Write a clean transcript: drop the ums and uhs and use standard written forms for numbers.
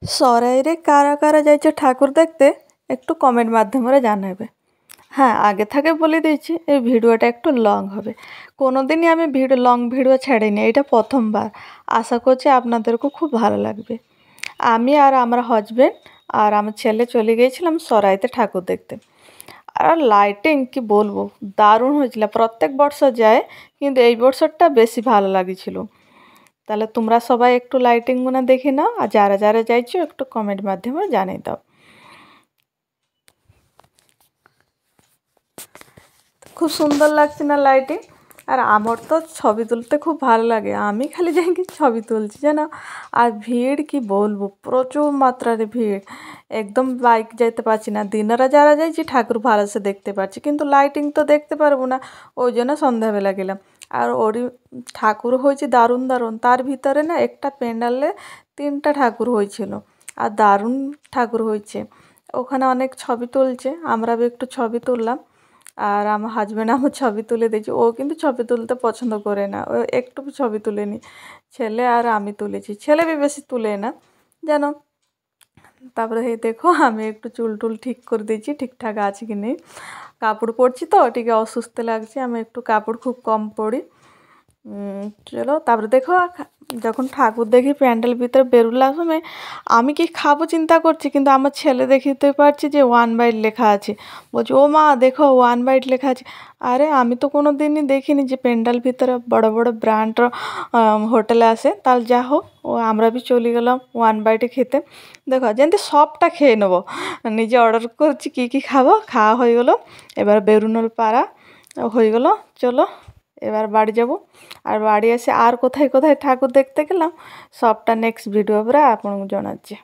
সরাইরে কারা কারা যাইছো ঠাকুর দেখতে একটু কমেন্ট মাধ্যমে জানাবে। হ্যাঁ, আগে থেকে বলে দিয়েছি এই ভিডিওটা একটু লং হবে। কোনোদিনই আমি লং ভিডিও ছাড়িনি, এটা প্রথমবার। আশা করছি আপনাদেরকেও খুব ভালো লাগবে। আমি আর আমার হাজবেন্ড আর আমার ছেলে চলে গিয়েছিলাম সরাইতে ঠাকুর দেখতে। আর লাইটিং কি বলবো, দারুণ হয়েছিল। প্রত্যেক বছর যায়, কিন্তু এই বছরটা বেশি ভালো লাগছিল। তাহলে তোমরা সবাই একটু লাইটিংগুলো দেখে নাও, আর যারা যারা যাইছো একটু কমেন্ট মাধ্যমে জানিয়ে দাও। খুব সুন্দর লাগছে না লাইটিং? আর আমার তো ছবি তুলতে খুব ভালো লাগে, আমি খালি যাই ছবি তুলছি জানো। আর ভিড় কি বলবো, প্রচুর মাত্রার ভিড়, একদম বাইক যেতে পারছি না। দিনেরা যারা যাইছি ঠাকুর ভালোসে দেখতে পাচ্ছি, কিন্তু লাইটিং তো দেখতে পারবো না, ওই জন্য সন্ধ্যাবেলা গেলাম। আর ওরই ঠাকুর হয়েছে দারুণ দারুণ। তার ভিতরে না একটা প্যান্ডেলে 3টা ঠাকুর হয়েছিল, আর দারুণ ঠাকুর হয়েছে। ওখানে অনেক ছবি তুলছে, আমরাও একটু ছবি তুললাম। আর আমার হাজব্যান্ড আমার ছবি তুলে দিয়েছে। ও কিন্তু ছবি তুলতে পছন্দ করে না, ও একটু ছবি তুলেনি। ছেলে আর আমি তুলেছি, ছেলে বেশি তুলে না জানো। তারপরে এই দেখো আমি একটু চুল টুল ঠিক করে দিয়েছি, ঠিকঠাক আছে কি নেই। কাপড় পরছি তো টিকে অসুস্থ লাগছে, আমি একটু কাপড় খুব কম পরি। চলো তারপরে দেখো, যখন ঠাকুর দেখি প্যান্ডেল ভিতরে বেরোলার সময় আমি কি খাবো চিন্তা করছি, কিন্তু আমার ছেলে দেখতে পারছি যে 1 বাইট লেখা আছে। বলছি ও মা দেখো 1 বাইট লেখা আছে। আরে আমি তো কোনো দিনই দেখিনি যে প্যান্ডেল ভিতরে বড় বড় ব্র্যান্ডর হোটেলে আসে। তাহলে যা হোক, ও আমরা বি চলে গেলাম 1 বাইটে খেতে। দেখো যেমনি সবটা খেয়ে নেবো, নিজে অর্ডার করছি কী কী খাবো, খাওয়া হয়ে গেলো। এবার বেরোনোর পাড়া হয়ে গেলো, চলো এবার বাড়ি যাব। আর বাড়ি এসে আর কোথায় কোথায় ঠাকুর দেখতে গেলাম সবটা নেক্সট ভিডিও পরে আপনাকে জানাচ্ছি।